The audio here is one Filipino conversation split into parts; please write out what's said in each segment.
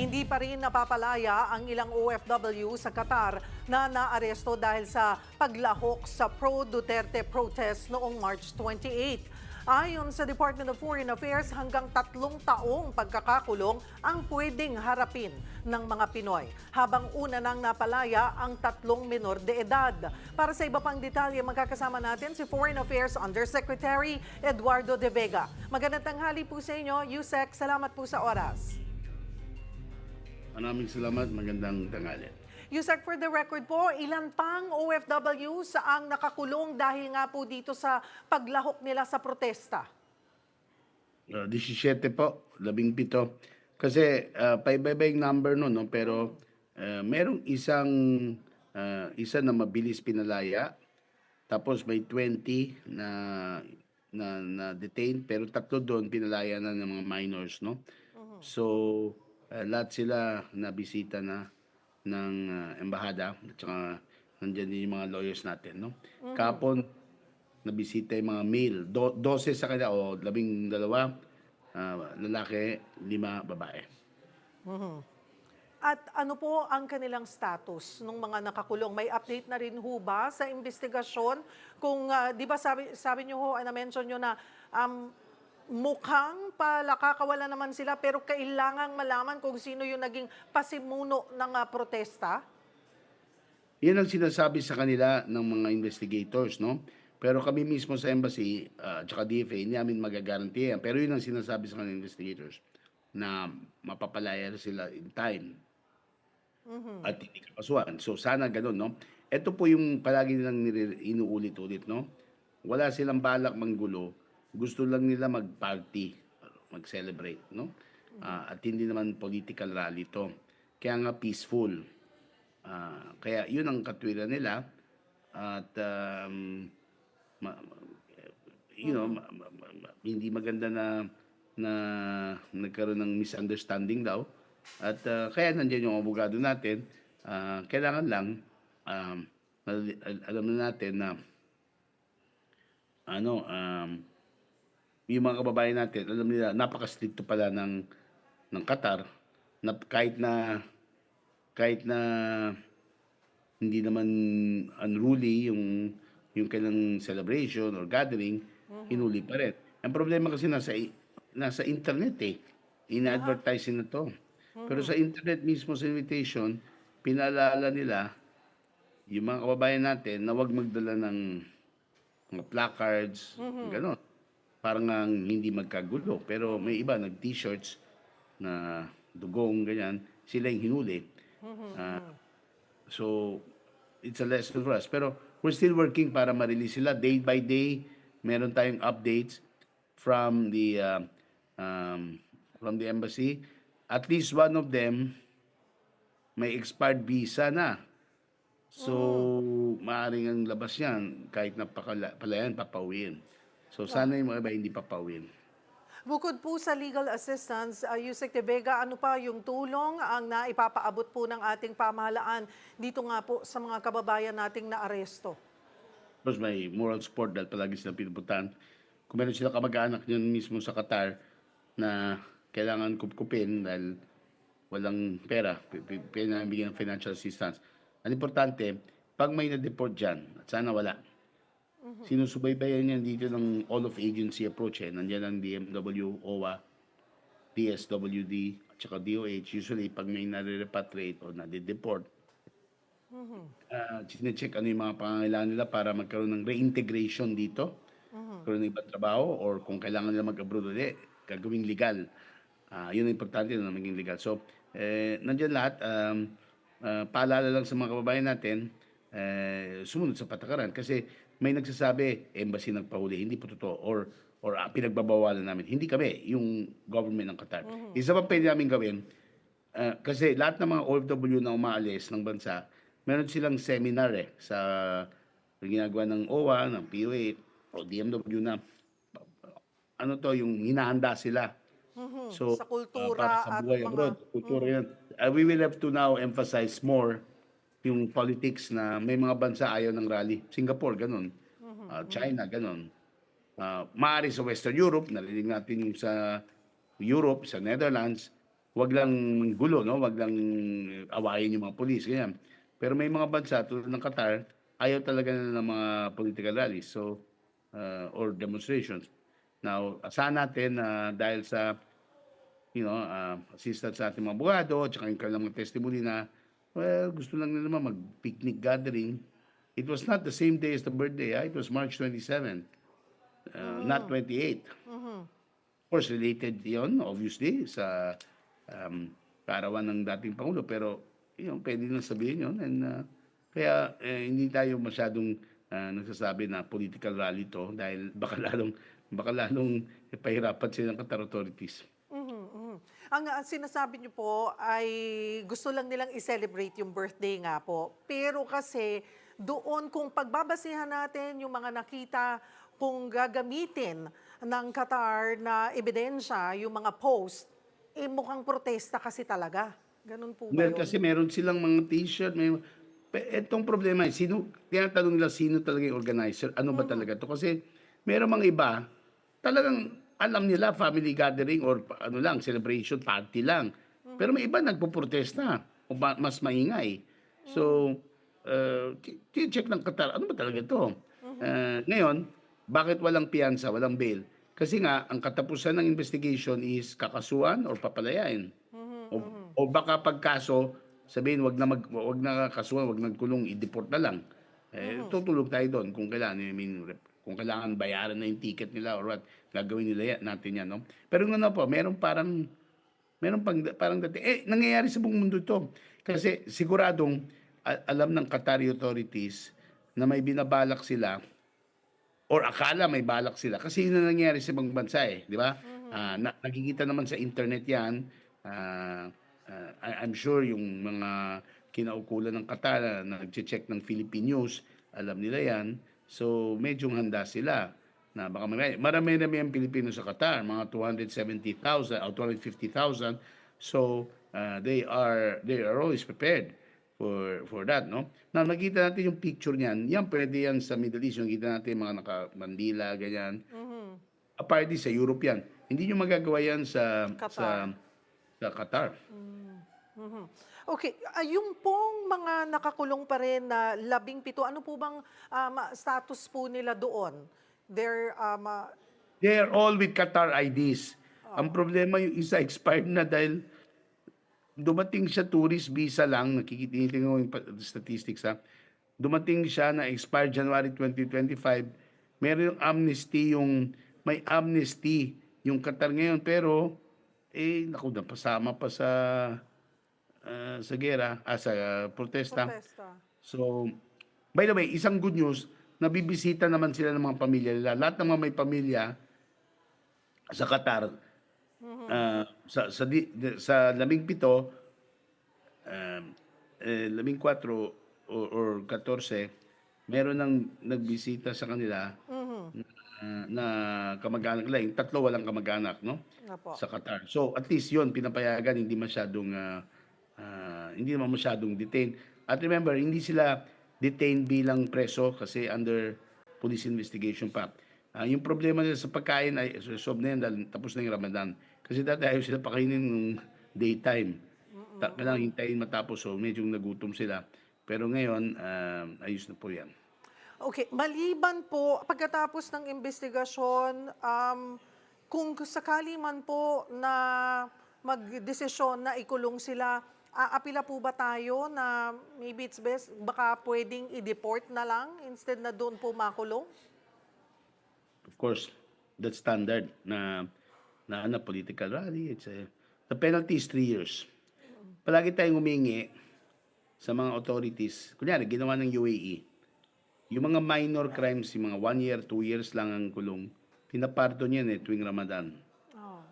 Hindi pa rin napapalaya ang ilang OFW sa Qatar na naaresto dahil sa paglahok sa pro-Duterte protest noong March 28. Ayon sa Department of Foreign Affairs, hanggang 3 taong pagkakakulong ang pwedeng harapin ng mga Pinoy, habang una nang napalaya ang 3 menor de edad. Para sa iba pang detalye, magkakasama natin si Foreign Affairs Undersecretary Eduardo De Vega. Magandang tanghali po sa inyo, Yusek. Salamat po sa oras. Maraming salamat, magandang tanghali. Yusek, for the record po, ilan pang OFWs ang nakakulong dahil nga po dito sa paglahok nila sa protesta? 17 po, 17. Kasi paiba-iba yung number nun, no? Pero merong isa na mabilis pinalaya, tapos may 20 na detained, pero 3 doon pinalaya na ng mga minors, no? So, lahat sila nabisita na ng embahada at saka nandiyan din yung mga lawyers natin, no? Kapon nabisita yung mga male, 12 sa kanila o 12, lalaki, 5 babae. At ano po ang kanilang status ng mga nakakulong? May update na rin ho ba sa investigasyon? Kung, di ba sabi niyo ho, na-mention niyo na mukhang palakakawala naman sila pero kailangang malaman kung sino yung naging pasimuno ng protesta? Yan ang sinasabi sa kanila ng mga investigators, no? Pero kami mismo sa embassy at saka DFA, hindi namin magagaranti yan. Pero yun ang sinasabi sa kanila investigators na mapapalaya sila in time at hindi kapasuan. So sana ganun, no? Ito po yung palagi nilang inuulit-ulit, no? Wala silang balak manggulo. Gusto lang nila mag-party, mag-celebrate, no? At hindi naman political rally to. Kaya nga peaceful. Kaya yun ang katwiran nila. At ma- hindi maganda na nagkaroon ng misunderstanding daw. At kaya nandiyan yung abogado natin. Kailangan lang alam na natin na yung mga kababayan natin, alam nila napaka-stricto pala ng Qatar, na kahit na hindi naman unruly yung kailang celebration or gathering, hinuli pa rin. Ang problema kasi nasa internet eh. Ina-advertise na to. Pero sa internet mismo sa invitation, pinaalala nila yung mga kababayan natin na huwag magdala ng mga placards, gano'n. Parang hindi magkagulo. Pero may iba nag-t-shirts na dugong, ganyan. Sila yung hinuli. So, it's a lesson for us. Pero we're still working para ma-release sila. Day by day, meron tayong updates from the embassy. At least one of them may expired visa na. So, maaaring ang labas yan, kahit na palayan, papauwiin. So, sana yung mga iba hindi papauwiin. Bukod po sa legal assistance, Yusek De Vega, ano pa yung tulong ang naipapaabot po ng ating pamahalaan dito nga po sa mga kababayan nating naaresto? Tapos may moral support dahil palagi silang pinupuntahan. Kung meron sila kamag-anak yun mismo sa Qatar na kailangan kupkupin dahil walang pera, pinabigyan ng financial assistance. Ang importante, pag may na-deport dyan, at sana wala, sinusubaybayan yan dito ng all-of-agency approach. Nandiyan ang DMW, OWA, DSWD, at saka DOH. Usually, pag may nare-repatriate o nade-deport, sinecheck ano yung mga pangangailangan nila para magkaroon ng reintegration dito, magkaroon ng ibang trabaho, or kung kailangan nila mag-abroad ulit, gagawing legal. Yun ang importante na maging legal. So, nandiyan lahat. Paalala lang sa mga kababayan natin, sumunod sa patakaran. Kasi may nagsasabi, embassy nagpahuli. Hindi po totoo. Or pinagbabawalan namin. Hindi kami, yung government ng Qatar. Isa pa pwede namin gawin, kasi lahat ng mga OFW na umaalis ng bansa, meron silang seminar sa ginagawa ng OWA, ng POA, o DMW na yung hinahanda sila. So, Sa para kultura sa at buhay mga... abroad, kultura yan. We will have to now emphasize more yung politics na may mga bansa ayaw ng rally. Singapore, ganun. China, ganun. Maaari sa Western Europe, narinig natin yung sa Europe, sa Netherlands, wag lang gulo, no? Wag lang awayin yung mga pulis, ganyan. Pero may mga bansa tulad ng Qatar, ayaw talaga nila ng mga political rallies, so or demonstrations. Now, asahan natin na dahil sa assistance sa ating mga abogado, tsaka yung kanilang mga testimony na, well, gusto lang nila naman mag-picnic gathering. It was not the same day as the birthday, it was March 27, not 28. Of course, related yon obviously, sa kaarawan ng dating Pangulo. Pero, pwede nang sabihin yun. And, kaya, hindi tayo masyadong nagsasabi na political rally to dahil baka lalong pahirapan silang Qatar authorities. Mhm, mhm. Ang sinasabi niyo po ay gusto lang nilang i-celebrate yung birthday nga po. Pero kasi doon kung pagbabasihan natin yung mga nakita kung gagamitin ng Qatar na ebidensya, yung mga post, mukhang protesta kasi talaga. Ganun po ba Well, yun? kasi meron silang mga t-shirt, etong problema tinatanong nila sino talaga yung organizer, ano ba talaga 'to? Kasi meron mga iba, talagang alam nila family gathering or ano lang, celebration party lang. Pero may iba nagpoprotesta o mas maingay. So, check ng Qatar, ano ba talaga 'to? Ngayon, bakit walang piyansa, walang bail? Kasi nga ang katapusan ng investigation is kakasuhan or papalayain. O baka pagkaso, sabihin wag na kasuhan, wag nagkulong, i-deport na lang. Tutulog tayo doon kung kailangan, I mean, kung kailangan bayaran na yung ticket nila or what, gagawin nila natin yan, no? Pero ano po, parang dati, nangyayari sa buong mundo ito. Kasi siguradong alam ng Qatari authorities na may binabalak sila or akala may balak sila kasi yun ang nangyayari sa ibang bansa, di ba? Nakikita naman sa internet 'yan. I'm sure yung mga kinaukulan ng Qatar na nagche-check ng Philippine news, alam nila 'yan. So medyo handa sila na baka marami-rami ang Pilipino sa Qatar, mga 270,000 o 250,000. So they are always prepared for that, no? Na nakita natin yung picture niyan, yan pwede yan sa Middle East, yung kita natin mga naka-bandila, ganyan. Aparte sa Europe yan. Hindi nyo magagawa yan Qatar. sa Qatar. Mhm. Okay, yung pong mga nakakulong pa rin na 17, ano po bang status po nila doon? They're, They are all with Qatar IDs. Ang problema yung isa expired na dahil dumating siya tourist visa lang, tinitingnan ko yung statistics ha. Dumating siya na expired January 2025. Meron yung may amnesty yung Qatar ngayon, pero naku, napasama pa sa gera, sa protesta. protesta. So, by the way, isang good news, nabibisita naman sila ng mga pamilya nila. Lahat ng mga may pamilya sa Qatar, sa 17, 14 or 14, meron ng nagbisita sa kanila na kamag-anak nila. Yung tatlo walang kamag-anak, no? Opo. Sa Qatar. So, at least yun, pinapayagan, hindi naman masyadong detained. At remember, hindi sila detained bilang preso kasi under police investigation pa. Yung problema nila sa pagkain ay resolved na yan dahil tapos na yung Ramadan. Kasi dati ayaw sila pakainin nung daytime. Kailangan hintayin matapos, so medyo nagutom sila. Pero ngayon, ayos na po yan. Okay, maliban po, pagkatapos ng investigasyon, kung sakali man po na magdesisyon na ikulong sila, aapila po ba tayo na maybe it's best, baka pwedeng i-deport na lang instead na doon po makulong? Of course, that's standard na political rally. The penalty is 3 years. Palagi tayong humingi sa mga authorities. Kunyari, ginawa ng UAE. Yung mga minor crimes, yung mga 1 year, 2 years lang ang kulong, pinapardon yan tuwing Ramadan. Oh,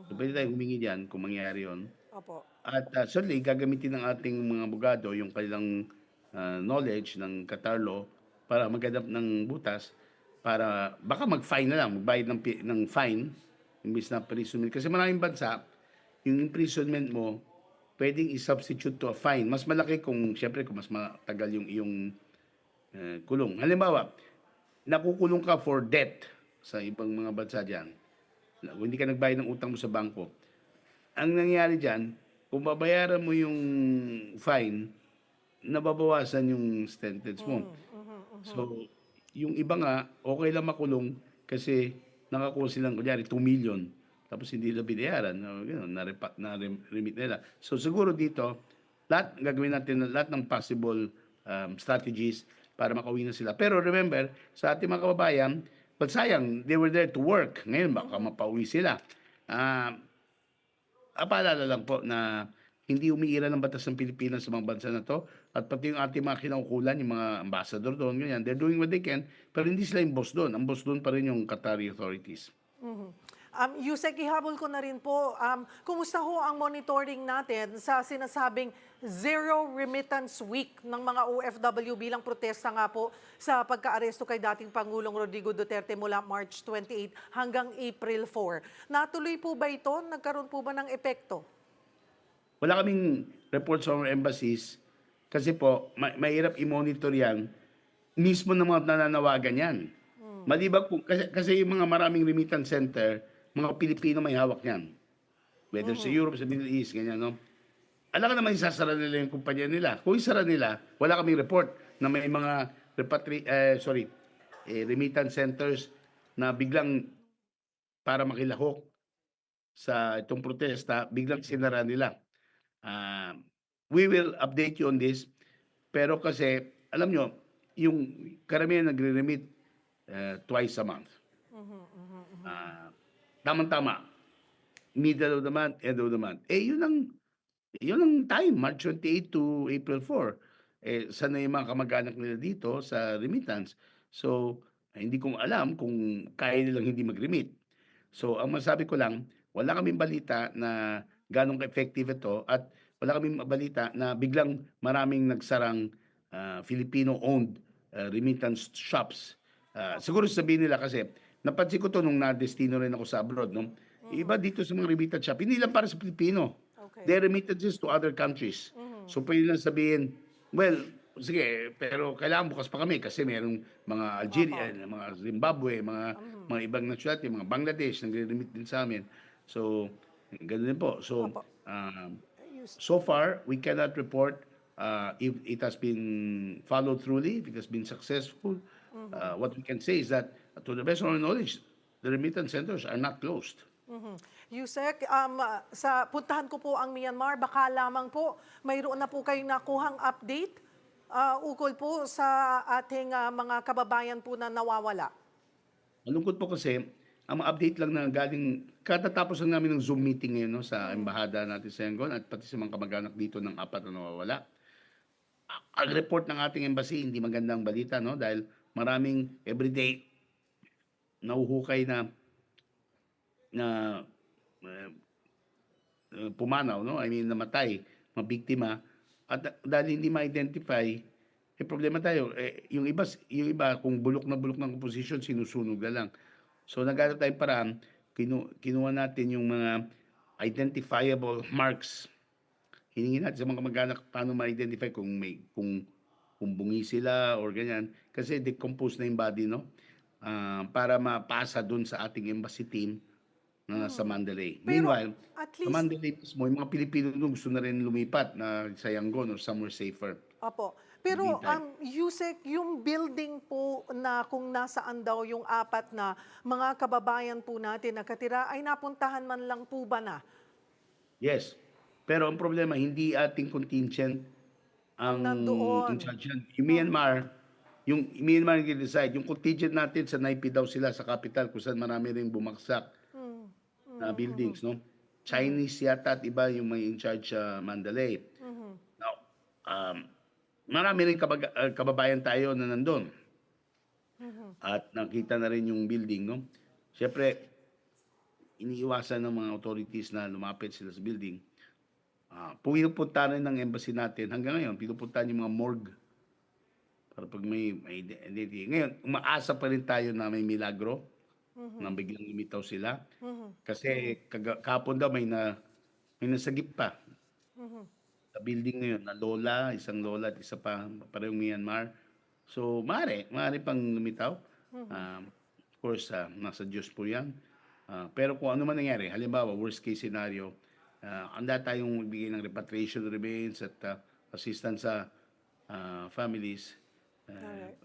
So, pwede tayong humingi diyan kung mangyari yon. opo. At certainly, gagamitin ng ating mga abogado yung kanilang knowledge ng Qatar law para maghanap ng butas para baka mag-fine na lang, magbayad ng fine imbis na imprisonment. Kasi maraming bansa, yung imprisonment mo, pwedeng i-substitute to a fine. Mas malaki kung, siyempre, kung mas matagal yung iyong kulong. Halimbawa, nakukulong ka for debt sa ibang mga bansa dyan. Kung hindi ka nagbayad ng utang mo sa bangko, ang nangyari diyan, kung babayaran mo yung fine, nababawasan yung sentence mo. So, yung iba nga, okey lang makulong kasi nakakuha silang kunyari 2,000,000 tapos hindi nila binayaran o gano'n remit nila. So, siguro dito lahat gagawin natin lahat ng possible, strategies para makauwi na sila. Pero remember sa ating mga kababayan, sayang they were there to work, ngayon baka mapauwi sila. Ah, paalala lang po na hindi umiiral ang batas ng Pilipinas sa mga bansa na 'to at pati yung ating mga kinaukulan, yung mga ambassador doon, ganyan, they're doing what they can, pero hindi sila yung boss do'n. Ang boss do'n pa rin yung Qatari authorities. Yusek, ihabol ko na rin po, kumusta ho ang monitoring natin sa sinasabing Zero Remittance Week ng mga OFW bilang protesta nga po sa pagkaaresto kay dating Pangulong Rodrigo Duterte mula March 28 hanggang April 4. Natuloy po ba ito? Nagkaroon po ba ng epekto? Wala kaming report sa our embassies kasi po mahirap i-monitor 'yan mismo ng mga nananawagan 'yan. Maliban kung kasi yung mga maraming remittance center, mga Pilipino may hawak niyan. Whether sa Europe, sa Middle East, ganyan, 'no? Alam ka naman isasara nila yung kumpanya nila. Kung isara nila, wala kaming report na may mga remittance centers na biglang para makilahok sa itong protesta, biglang sinara nila. Ah, we will update you on this, pero kasi alam nyo, yung karamihan nagre-remit, twice a month. Ah, tamang-tama, middle of the month, end of the month. Yun ang time, March 28 to April 4. Sana yung mga kamag-anak nila dito sa remittance. So, hindi ko alam kung kaya nilang hindi mag-remit. So, ang masabi ko lang, wala kaming balita na gano'ng ka-effective ito at wala kaming balita na biglang maraming nagsarang, Filipino-owned, remittance shops. Siguro sabihin nila kasi napansin ko 'to nung na-destino rin ako sa abroad 'no, iba dito sa mga remittance shop, hindi lang para sa Pilipino. Okay. They remittances to other countries. So, puwede lang sabihin, "Well, sige, pero kailangan bukas pa kami kasi merong mga Algeria, Opo. mga Zimbabwe, mga ibang nationality, mga Bangladesh nagre-remit din sa'min." So, gano'n din po. So, Opo. Yus- so far, we cannot report, if it has been followed throughly, if it has been successful. What we can say is that, to the best of our knowledge, the remittance centers are not closed. Yusek, sa puntahan ko po ang Myanmar, baka lamang po mayroon na po kayong nakuhang update ukol po sa ating mga kababayan po na nawawala. Malungkot po kasi, ang mga update lang na galing katatapos lang namin ng Zoom meeting ngayon 'no, sa embahada natin sa Yangon at pati sa mga kamag-anak dito ng 4 na nawawala. Ang report ng ating embassy hindi magandang balita 'no, dahil maraming everyday nahuhukay na na, eh, pumanaw 'no, I mean namatay, mga biktima at dahil hindi ma-identify, problema tayo, yung iba kung bulok na bulok ng komposisyon sinusunog na lang. So naghanap tayong paraan, kinuha natin yung mga identifiable marks. Hiningi natin sa mga kamag-anak paano ma-identify kung bungi sila or ganyan, kasi decomposed na yung body 'no, para mapasa dun sa ating embassy team na nasa Mandalay. Pero Meanwhile, at sa least, Mandalay mismo yung mga Pilipino dun gusto na rin lumipat na sa Yangon or somewhere safer opo. in the Pero meantime. Yusek, yung building po na kung nasaan daw yung apat na mga kababayan po natin nakatira, ay napuntahan man lang po ba na Yes, pero ang problema hindi ating contingent ang ang in nandoon? charge niyan. Yung Myanmar nagde-decide, yung contingent natin sa Naypi daw sila sa capital kung saan marami ring bumagsak na buildings 'no. Chinese yata at iba yung may in charge sa Mandalay. Now, um, marami ring kababayan tayo na nandun at nakita na rin yung building 'no. Siyempre iniiwasan ng mga authorities na lumapit sila sa building. Pinupunta rin ng embassy natin hanggang ngayon pinupuntahan yung mga morgue para 'pag may identity. Ngayon umaasa pa rin tayo na may milagro na biglang lumitaw sila. Kasi kahapon daw may nasagip pa sa building na yun na lola, isang lola at isa pa parehong Myanmar. So maaari pang lumitaw. Of course, nasa Diyos po 'yan. Pero kung ano man nangyari, halimbawa worst case scenario, handa tayong magbigay ng repatriation remains at assistance sa families.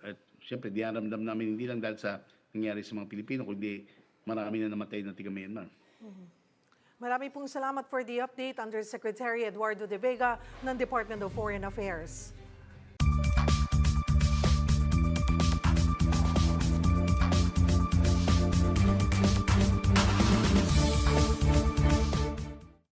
At siyempre, dinaramdam namin hindi lang dahil sa nangyari sa mga Pilipino, kundi marami na namatay na tiga Myanmar. Marami pong salamat for the update, Undersecretary Eduardo De Vega ng Department of Foreign Affairs.